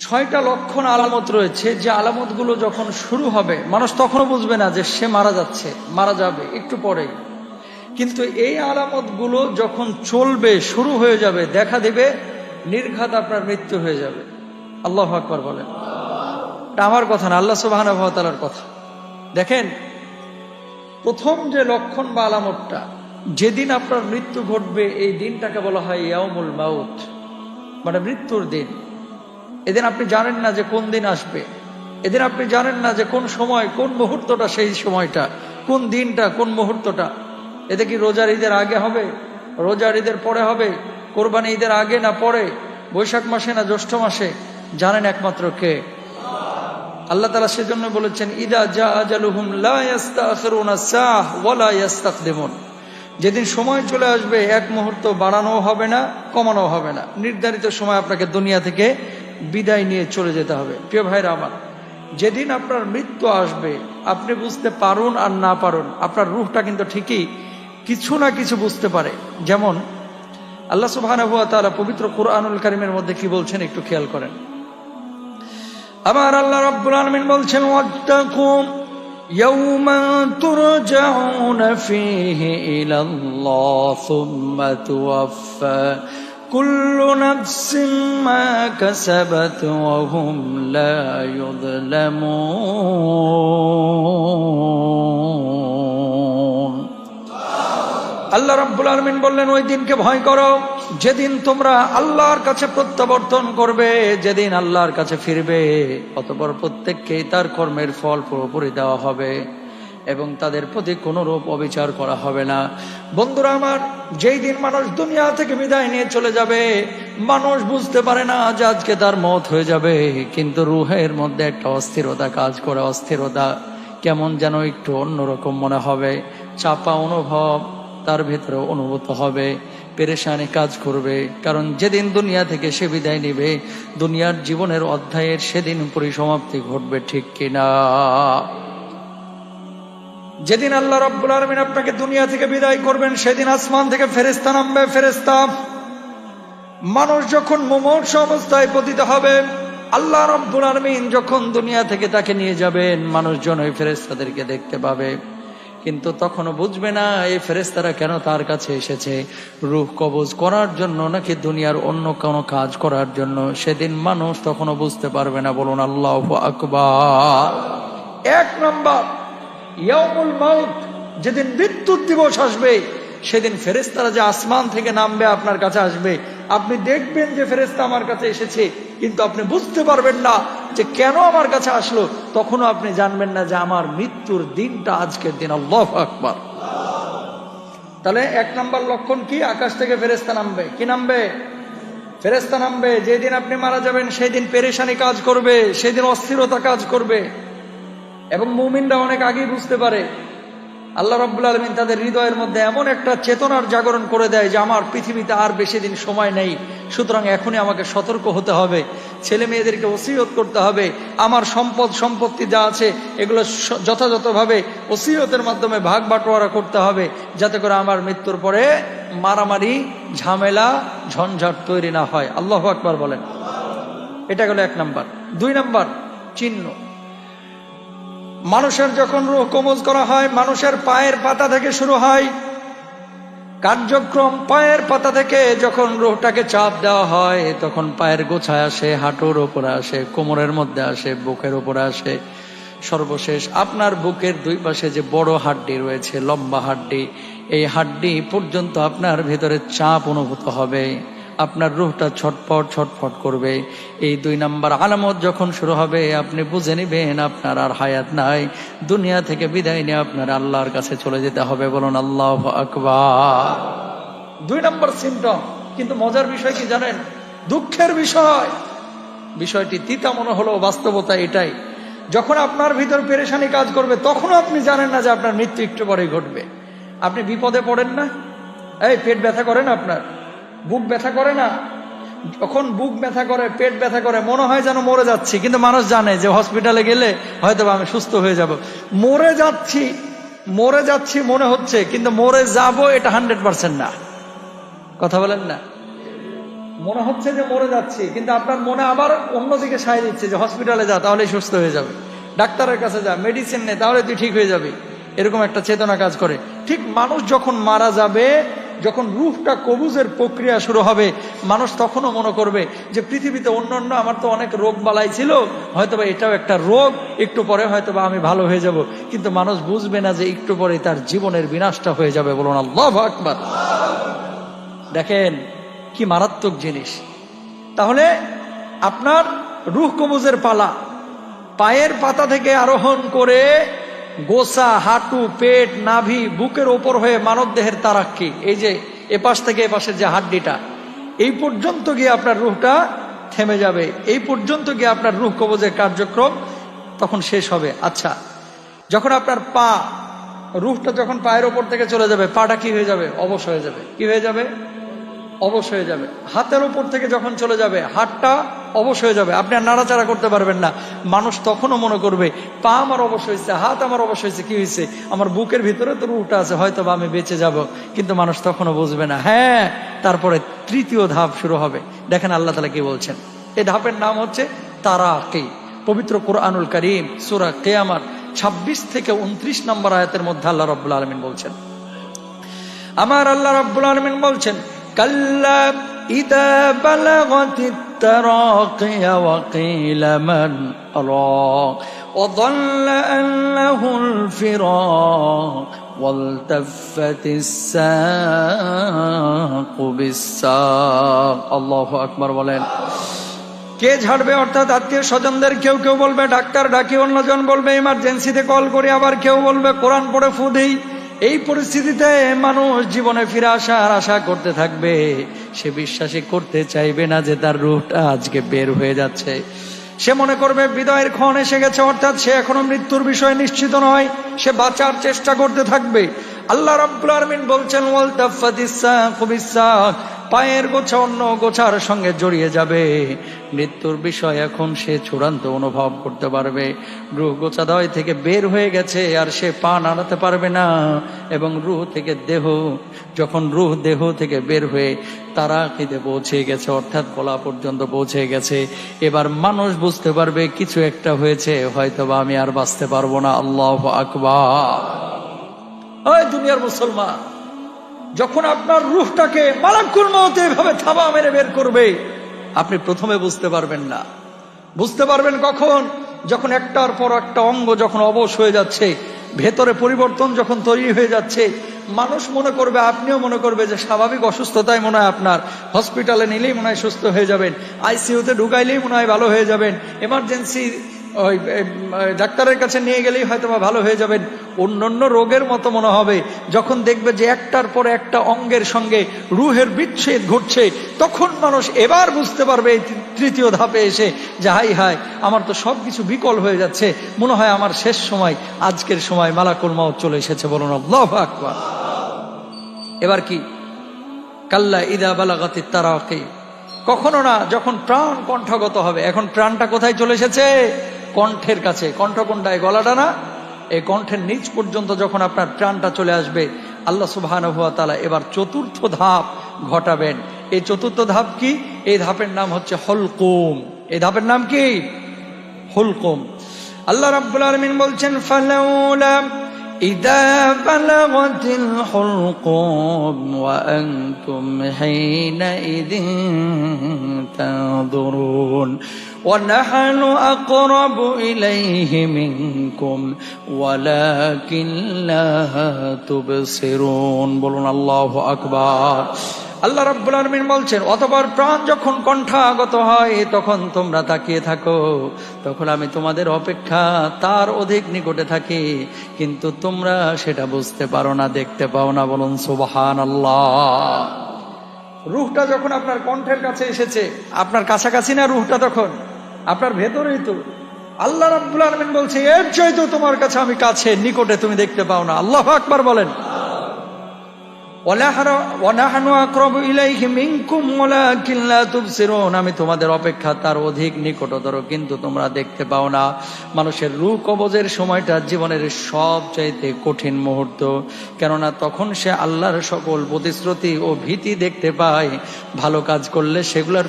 ছয়টা লক্ষণ আলামত রয়েছে, যে আলামতগুলো যখন শুরু হবে মানুষ তখনও বুঝবে না যে সে মারা যাচ্ছে, মারা যাবে একটু পরেই। কিন্তু এই আলামতগুলো যখন চলবে, শুরু হয়ে যাবে, দেখা দিবে, নির্ঘাত আপনার মৃত্যু হয়ে যাবে। আল্লাহু আকবার বলেন। এটা আমার কথা না, আল্লাহ সুবহানাহু ওয়া তাআলার কথা। দেখেন, প্রথম যে লক্ষণ বা আলামতটা, যেদিন আপনার মৃত্যু ঘটবে এই দিনটাকে বলা হয় ইয়াউমুল মাউত, মানে মৃত্যুর দিন। এদিন আপনি জানেন না যে কোন দিন আসবে, এদিন আপনি জানেন না যে কোন সময়, কোন মুহূর্তটা সেই সময়টা, কোন দিনটা, কোন মুহূর্তটা। এতে কি রোজার ঈদের আগে হবে, রোজার ঈদের পরে হবে, কোরবানি ঈদের আগে না পরে, বৈশাখ মাসে না জ্যৈষ্ঠ মাসে, জানেন একমাত্র কে? আল্লাহ তাআলা সেজন্য বলেছেন, ইদা জা আজালুহুম লা ইস্তাখিরুনা সাহ ওয়া লা ইস্তাকদিমুন। যেদিন সময় চলে আসবে এক মুহূর্ত বাড়ানো হবে না, কমানো হবে না, নির্ধারিত সময় আপনাকে দুনিয়া থেকে বিদায় নিয়ে চলে যেতে হবে। প্রিয় ভাইরা আমার, যেদিন আপনার মৃত্যু আসবে, আপনি বুঝতে পারুন আর না পারুন, আপনার রূহটা কিন্তু ঠিকই কিছু না কিছু বুঝতে পারে। যেমন আল্লাহ সুবহানাহু ওয়া তাআলা পবিত্র কুরআনুল কারীমের মধ্যে কি বলছেন একটু খেয়াল করেন। আমার আল্লাহ রাব্বুল আলামিন বলছেন, ওয়াত্তাকু ইয়াওমান তুরজাউনা ফীহি ইলাল্লাহ সুম্মা তুওয়াফা কুল্লু নাফসিন মা কাসাবাত ওয়া হুম লা ইউযলামুন। আল্লাহ রাব্বুল আলামিন বললেন, ওই দিনকে ভয় করো যেদিন তোমরা আল্লাহর কাছে প্রত্যাবর্তন করবে, যেদিন আল্লাহর কাছে ফিরবে, অতঃপর প্রত্যেককেই তার কর্মের ফল পুরোপুরি দেওয়া হবে এবং তাদের প্রতি কোনো রূপ অবিচার করা হবে না। বন্ধুরা আমার, যেই দিন মানুষ দুনিয়া থেকে বিদায় নিয়ে চলে যাবে, মানুষ বুঝতে পারে না যে আজকে তার মওত হয়ে যাবে, কিন্তু রুহের মধ্যে একটা অস্থিরতা কাজ করে। অস্থিরতা কেমন যেন একটু অন্যরকম মনে হবে, চাপা অনুভব তার ভেতরে অনুভূত হবে, পেরেশানি কাজ করবে। কারণ যেদিন দুনিয়া থেকে সে বিদায় নিবে, দুনিয়ার জীবনের অধ্যায়ের সেদিন পরিসমাপ্তি ঘটবে, ঠিক কিনা? যেদিন আল্লাহ রাব্বুল আলামিন আপনাকে দুনিয়া থেকে বিদায় করবেন, সেদিন আসমান থেকে ফেরেশতা নামবে। ফেরেশতা, মানুষ যখন মুমূর্ষ অবস্থায় পতিত হবে, আল্লাহ রাব্বুল আলামিন যখন দুনিয়া থেকে তাকে নিয়ে যাবেন, মানুষজন ওই ফেরেশতাদেরকে দেখতে পাবে, কিন্তু তখনও বুঝবে না এই ফেরেশতারা কেন তার কাছে এসেছে, রূহ কবজ করার জন্য নাকি দুনিয়ার অন্য কোনো কাজ করার জন্য। সেদিন মানুষ তখনও বুঝতে পারবে না। বলুন আল্লাহু আকবার। এক নম্বর, ইয়াউমুল মাউত, যেদিন মৃত্যুর দিবস আসবে, সেদিন ফেরেশতারা যে আসমান থেকে নামবে আপনার কাছে আসবে, আপনি দেখবেন যে ফেরেশতা আমার কাছে এসেছে, কিন্তু আপনি বুঝতে পারবেন না যে কেন আমার কাছে আসলো। তখনও আপনি জানবেন না যে আমার মৃত্যুর দিনটা আজকের দিন। আল্লাহু আকবার। তাহলে এক নম্বর লক্ষণ কি? আকাশ থেকে ফেরেশতা নামবে। কি নামবে? ফেরেশতা নামবে। যেদিন আপনি মারা যাবেন সেদিন পেরেশানি কাজ করবে, সেদিন অস্থিরতা কাজ করবে। এবং মুমিনরা অনেক আগেই বুঝতে পারে। আল্লাহ রাব্বুল আলামিন তাদের হৃদয়ের মধ্যে এমন একটা চেতনার জাগরণ করে দেয় যে আমার পৃথিবীতে আর বেশি দিন সময় নেই, সুতরাং এখনই আমাকে সতর্ক হতে হবে, ছেলে মেয়েদেরকে ওসিয়ত করতে হবে, আমার সম্পদ সম্পত্তি যা আছে এগুলো যথাযথভাবে ওসিয়তের মাধ্যমে ভাগ বাটোয়ারা করতে হবে, যাতে করে আমার মৃত্যুর পরে মারামারি, ঝামেলা, ঝঞ্ঝাট তৈরি না হয়। আল্লাহু আকবার বলেন। এটা গেল এক নাম্বার। দুই নাম্বার চিহ্ন, মানুষের যখন রূহ কবজ করা হয়, মানুষের পায়ের পাতা থেকে শুরু হয় কার্যক্রম। পায়ের পাতা থেকে যখন রূহটাকে চাপ দেওয়া হয়, তখন পায়ের গোছায় আসে, হাঁটুর উপরে আসে, কোমরের মধ্যে আসে, বুকের উপরে আসে, সর্বশেষ আপনার বুকের দুই পাশে যে বড় হাড্ডি রয়েছে, লম্বা হাড্ডি, এই হাড্ডি পর্যন্ত আপনার ভেতরে চাপ অনুভূত হবে, আপনার রূহটা ছটফট ছটফট করবে। এই দুই নাম্বার আলামত যখন শুরু হবে, আপনি বুঝে নিবেন আপনার আর হায়াত নাই, দুনিয়া থেকে বিদায় নিয়ে আপনার আল্লাহর কাছে চলে যেতে হবে। বলুন আল্লাহু আকবার। দুই নাম্বার সিমটম। কিন্তু মজার বিষয় কি জানেন? দুঃখের বিষয়, বিষয়টি তিতা মনে হলো, বাস্তবতা এটাই, যখন আপনার ভিতর পেরেশানি কাজ করবে, তখনও আপনি জানেন না যে আপনার মৃত্যু একটু পরেই ঘটবে। আপনি বিপদে পড়েন না? এই পেট ব্যথা করে না, আপনার বুক ব্যথা করে না? যখন বুক ব্যথা করে, পেট ব্যথা করে, মনে হয় যেন মরে যাচ্ছি, কিন্তু মানুষ জানে যে হসপিটালে গেলে হয়তো আমি সুস্থ হয়ে যাব। মরে যাচ্ছি মনে হচ্ছে, কিন্তু মরে যাব এটা 100% না। কথা বলেন না? মনে হচ্ছে যে মরে যাচ্ছি, কিন্তু আপনার মনে আবার অন্যদিকে সায় দিচ্ছে যে হসপিটালে যা, তাহলে সুস্থ হয়ে যাবে, ডাক্তারের কাছে যা, মেডিসিন নে, তাহলে তুই ঠিক হয়ে যাবি। এরকম একটা চেতনা কাজ করে। ঠিক মানুষ যখন মারা যাবে, যখন রূহটা কবুজের প্রক্রিয়া শুরু হবে, মানুষ তখনও মনে করবে যে পৃথিবীতে অন্যান্য আমার তো অনেক রোগ বালাই ছিল, হয়তোবা এটাও একটা রোগ, একটু পরে হয়তোবা আমি ভালো হয়ে যাব। কিন্তু মানুষ বুঝবে না যে একটু পরে তার জীবনের বিনাশটা হয়ে যাবে। বলুন আল্লাহু আকবার। দেখেন কি মারাত্মক জিনিস। তাহলে আপনার রূহ কবুজের পালা পায়ের পাতা থেকে আরোহণ করে গোসা, হাঁটু, পেট, নাভি, বুকের ওপর হয়ে মানব দেহের তারাক্কি, এই যে এপাশ থেকে এপাশের যে হাড্ডিটা, এই পর্যন্ত গিয়ে আপনার রূহটা থেমে যাবে। এই পর্যন্ত গিয়ে আপনার রূহ কবজের কার্যক্রম তখন শেষ হবে। আচ্ছা, যখন আপনার পা, রূহটা যখন পায়ের ওপর থেকে চলে যাবে, পাটা কি হয়ে যাবে? অবশ হয়ে যাবে। কি হয়ে যাবে? অবশ হয়ে যাবে। হাতের উপর থেকে যখন চলে যাবে, হাতটা অবশ হয়ে যাবে, আপনি আর নাড়াচাড়া করতে পারবেন না। মানুষ তখনও মনে করবে পা আমার অবশ হয়েছে, হাত আমার অবশ হয়েছে, কি হয়েছে? আমার বুকের ভিতরে তো রূহটা আছে, হয়তো বা আমি বেঁচে যাব। কিন্তু মানুষ তখনও বুঝবে না। হ্যাঁ, তারপরে তৃতীয় ধাপ শুরু হবে। দেখেন আল্লাহ তাআলা কি বলছেন। এই ধাপের নাম হচ্ছে তারাকি। পবিত্র কুরআনুল কারীম সূরা কিয়ামত 26 থেকে 29 নম্বর আয়াতের মধ্যে আল্লাহ রাব্বুল আলামিন বলছেন, আমার আল্লাহ রাব্বুল আলামিন বলছেন, কাল্লা ইযা বালাগাতিত তারাকিয়া ওয়া কিলা মান রাক ওয়া যাল্লা আন্নাহুল ফিরাক ওয়ালতাফাতিস সাকু বিস-সাক। আল্লাহু আকবার বলেন। কে ঝাড়বে? অর্থাৎ আত্মীয় স্বজনদের কেউ কেউ বলবে ডাক্তার ডাকি, অন্যজন বলবে ইমার্জেন্সিতে কল করি, আবার কেউ বলবে কোরআন পড়ে ফু দেই। এই পরিস্থিতিতে মানুষ জীবনে ফিরে আসার আশা করতে থাকবে। সে বিশ্বাসই করতে চাইবে না যে তার রূহটা আজকে বের হয়ে যাচ্ছে। সে মনে করবে বিদায়ের ক্ষণ এসে গেছে, অর্থাৎ সে এখনো মৃত্যুর বিষয়ে নিশ্চিত নয়, সে বাঁচার চেষ্টা করতে থাকবে। আল্লাহ রাব্বুল আলামিন বলছেন, ওয়ালতাফাতিস সাকু বিস-সাক, পায়ের গোছা অন্য গোছার সঙ্গে জড়িয়ে যাবে। মৃত্যুর বিষয় এখন সে চূড়ান্ত অনুভব করতে পারবে। রূহ গোছাদয় থেকে বের হয়ে গেছে, আর সে পা নাড়াতে পারবে না। এবং রূহ থেকে দেহ, যখন রূহ দেহ থেকে বের হয়ে তারাকিতে পৌঁছে গেছে, অর্থাৎ গলা পর্যন্ত পৌঁছে গেছে, এবার মানুষ বুঝতে পারবে কিছু একটা হয়েছে, হয়তোবা আমি আর বাঁচতে পারবো না। আল্লাহু আকবার। ওই দুনিয়ার মুসলমান, যখন আপনার রূহটাকে মালাকুল মউত এভাবে থাবা মেরে বের করবে, আপনি প্রথমে বুঝতে পারবেন না। বুঝতে পারবেন কখন? যখন একটার পর একটা অঙ্গ যখন অবশ হয়ে যাচ্ছে, ভেতরে পরিবর্তন যখন তৈরি হয়ে যাচ্ছে, মানুষ মনে করবে, আপনিও মনে করবে যে স্বাভাবিক অসুস্থতায় মনে হয় আপনার, হসপিটালে নিলেই মনে হয় সুস্থ হয়ে যাবেন, আইসিইউতে ঢুকাইলেই মনে হয় ভালো হয়ে যাবেন, এমার্জেন্সি ওই ডাক্তারের কাছে নিয়ে গেলেই হয়তো বা ভালো হয়ে যাবেন। অন্যান্য রোগের মতো মনে হবে। যখন দেখবে যে একটার পর একটা অঙ্গের সঙ্গে রূহের বিচ্ছেদ ঘটছে, তখন মানুষ এবার বুঝতে পারবে এই তৃতীয় ধাপে এসে যে হাই হাই, আমার তো সবকিছু বিকল হয়ে যাচ্ছে, মনে হয় আমার শেষ সময়, আজকের সময় মালাকুল মউত চলে এসেছে। বলুন আল্লাহু আকবার। এবার কি? কাল্লা ইযা বালাগাতিত তারাকি, কখনো না, যখন প্রাণ কণ্ঠগত হবে। এখন প্রাণটা কোথায় চলে এসেছে? কণ্ঠের কাছে। কণ্ঠ কোনটা? এই গলাটা না? এই কণ্ঠের নিচ পর্যন্ত যখন আপনার প্রাণটা চলে আসবে, আল্লাহ সুবহানাহু ওয়া তাআলা এবার চতুর্থ ধাপ ঘটাবেন। এই চতুর্থ ধাপ কি? এই ধাপের নাম হচ্ছে হুলকুম। এই ধাপের নাম কি? হুলকুম। আল্লাহ রাব্বুল আলামিন বলছেন, ফালাউলা ইযা বালাগাতিল হুলকুম ওয়া আনতুম হিনাইযিন তানজুরুন ওয়া নাহনু আকরাবু ইলাইহি মিনকুম ওয়ালাকিন লা তুবসিরুন। বলুন আল্লাহু আকবার। আল্লাহ রাব্বুল আলামিন বলছেন, অতঃপর প্রাণ যখন কণ্ঠাগত হয়, তখন তোমরা তাকিয়ে থাকো, তখন আমি তোমাদের অপেক্ষা তার অধিক নিকটে থাকি, কিন্তু তোমরা সেটা বুঝতে পারো না, দেখতে পাও না। বলুন সুবহানাল্লাহ। রূহটা যখন আপনার কণ্ঠের কাছে এসেছে, আপনার কাছাকাছি না রূহটা? তখন আপনার ভেতরেই তো। আল্লাহ রাব্বুল আলামিন বলছে, এর চাইতেও তোমার কাছে আমি কাছে, নিকটে, তুমি দেখতে পাও না। আল্লাহু আকবার বলেন। ওয়ানাহনু আকরাবু ইলাইহি মিনকুম ওয়ালাকিন লা তুবসিরুন, আমি তোমাদের অপেক্ষা তার অধিক নিকটতর, কিন্তু তোমরা দেখতে পাও না। মানুষের রূহ কবজের সময়টা জীবনের সবচাইতে কঠিন মুহূর্ত, কেননা তখন সে আল্লাহর সকল প্রতিশ্রুতি ও ভীতি দেখতে পায়। ভালো কাজ করলে সেগুলোর